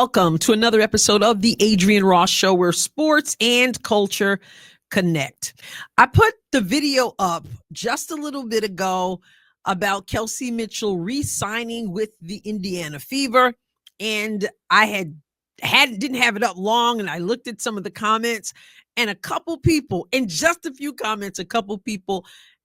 Welcome to another episode of the Adrienne Ross Show, where sports and culture connect. I put the video up just a little bit ago about Kelsey Mitchell re-signing with the Indiana Fever, and I didn't have it up long, and I looked at some of the comments, and a couple people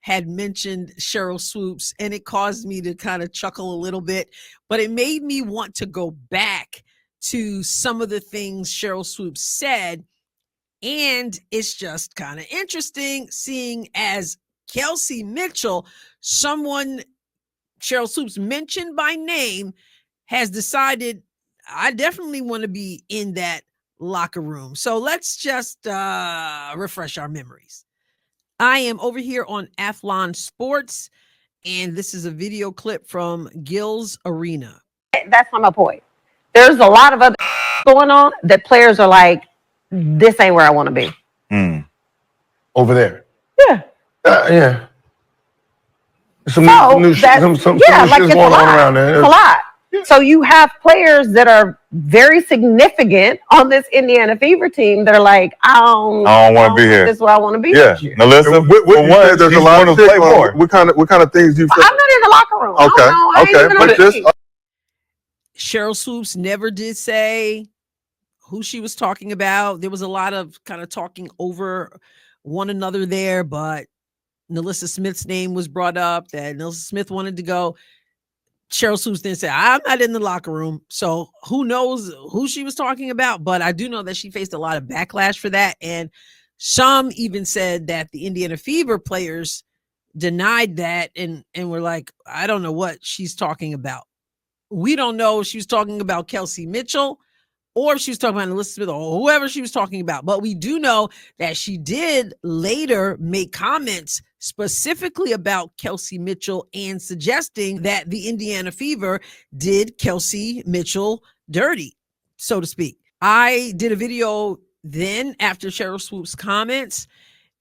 had mentioned Sheryl Swoopes, and it caused me to kind of chuckle a little bit, but it made me want to go back to some of the things Sheryl Swoopes said. And it's just kind of interesting seeing as Kelsey Mitchell, someone Sheryl Swoopes mentioned by name, has decided, I definitely want to be in that locker room. So let's just refresh our memories. I am over here on Athlon Sports, and this is a video clip from Gil's Arena. That's not my point. There's a lot of other going on that players are like, this ain't where I want to be. Over there. Yeah. Yeah. Some So new shit going it's on around there. It's a lot. So you have players that are very significant on this Indiana Fever team that are like, I don't want to be here. This is where I want to be. Yeah. Now listen, there's a lot of things. What kind of things you feel? I'm not in the locker room. Okay. Sheryl Swoopes never did say who she was talking about. There was a lot of kind of talking over one another there, but Nalissa Smith's name was brought up that Nalissa Smith wanted to go. Sheryl Swoopes then said, I'm not in the locker room. So who knows who she was talking about, but I do know that she faced a lot of backlash for that. And some even said that the Indiana Fever players denied that and were like, I don't know what she's talking about. We don't know if she was talking about Kelsey Mitchell or if she was talking about Nalissa Smith or whoever she was talking about. But we do know that she did later make comments specifically about Kelsey Mitchell and suggesting that the Indiana Fever did Kelsey Mitchell dirty, so to speak. I did a video then after Sheryl Swoopes' comments,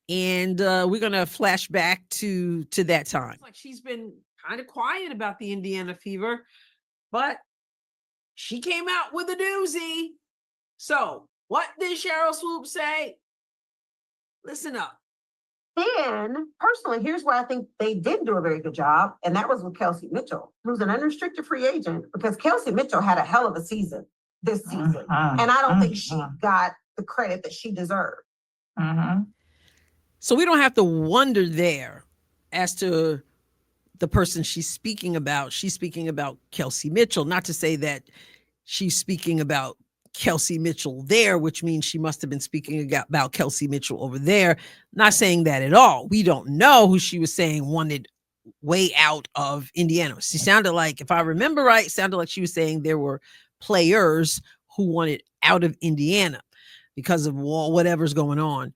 and we're going to flash back to that time. Like, she's been kind of quiet about the Indiana Fever, but she came out with a doozy. So what did Sheryl Swoopes say? Listen up. And personally, here's where I think they did do a very good job, and that was with Kelsey Mitchell, who's an unrestricted free agent, because Kelsey Mitchell had a hell of a season this season, and I don't think she got the credit that she deserved. So we don't have to wonder there as to the person she's speaking about. She's speaking about Kelsey Mitchell, not to say that she's speaking about Kelsey Mitchell there, which means she must have been speaking about Kelsey Mitchell over there. Not saying that at all. We don't know who she was saying wanted way out of Indiana. She sounded like, if I remember right, sounded like she was saying there were players who wanted out of Indiana because of whatever's going on.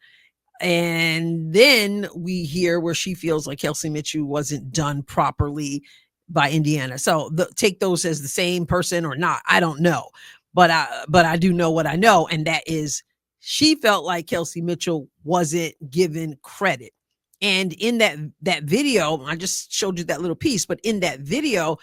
And then we hear where she feels like Kelsey Mitchell wasn't done properly by Indiana. So take those as the same person or not, I don't know. But I do know what I know, and that is she felt like Kelsey Mitchell wasn't given credit. And in that video, I just showed you that little piece, but in that video,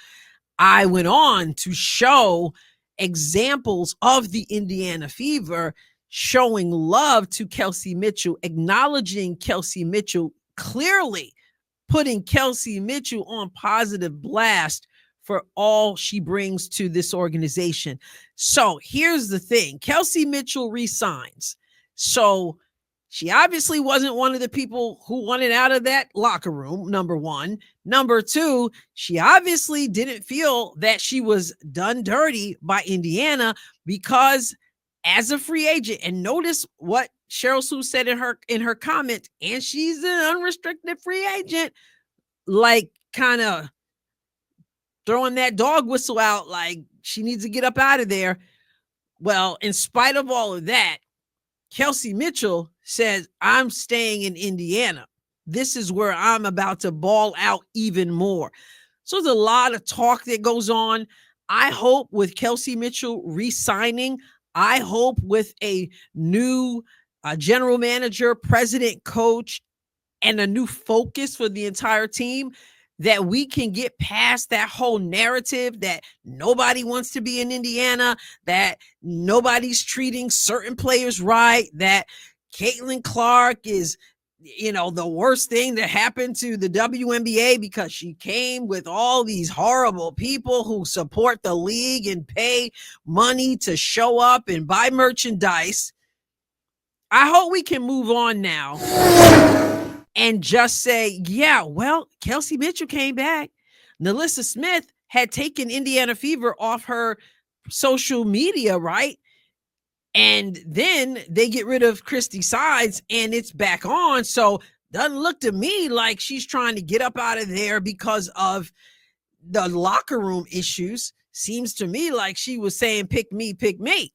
I went on to show examples of the Indiana Fever showing love to Kelsey Mitchell, acknowledging Kelsey Mitchell, clearly putting Kelsey Mitchell on positive blast for all she brings to this organization. So here's the thing. Kelsey Mitchell resigns. So she obviously wasn't one of the people who wanted out of that locker room, number one. Number two, she obviously didn't feel that she was done dirty by Indiana, because as a free agent, and notice what Sheryl Swoopes said in her comment, and she's an unrestricted free agent, like kind of throwing that dog whistle out like she needs to get up out of there. Well, in spite of all of that, Kelsey Mitchell says, I'm staying in Indiana. This is where I'm about to ball out even more. So there's a lot of talk that goes on. I hope with Kelsey Mitchell re-signing, I hope with a new general manager, president, coach, and a new focus for the entire team, that we can get past that whole narrative that nobody wants to be in Indiana, that nobody's treating certain players right, that Caitlin Clark is, the worst thing that happened to the WNBA because she came with all these horrible people who support the league and pay money to show up and buy merchandise. I hope we can move on now and just say, yeah, well, Kelsey Mitchell came back. Nalissa Smith had taken Indiana Fever off her social media, right? And then they get rid of Christy Sides and it's back on. So doesn't look to me like she's trying to get up out of there because of the locker room issues. Seems to me like she was saying, pick me, pick me.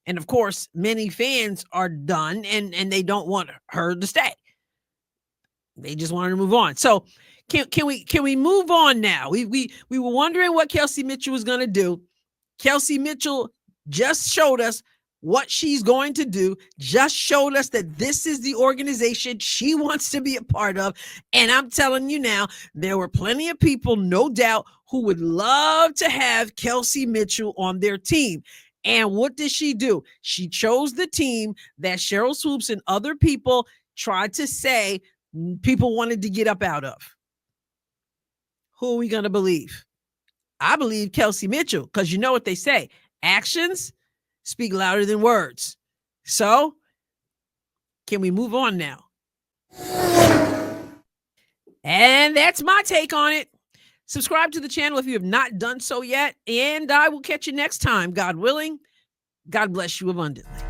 And of course, many fans are done and they don't want her to stay. They just want her to move on. So can we move on now? We were wondering what Kelsey Mitchell was going to do. Kelsey Mitchell just showed us what she's going to do, just showed us that this is the organization she wants to be a part of. And I'm telling you now, there were plenty of people, no doubt, who would love to have Kelsey Mitchell on their team. And what did she do? She chose the team that Sheryl Swoopes and other people tried to say people wanted to get up out of. Who are we going to believe? I believe Kelsey Mitchell, because you know what they say, actions speak louder than words. So can we move on now? And that's my take on it. Subscribe to the channel if you have not done so yet, and I will catch you next time, God willing. God bless you abundantly.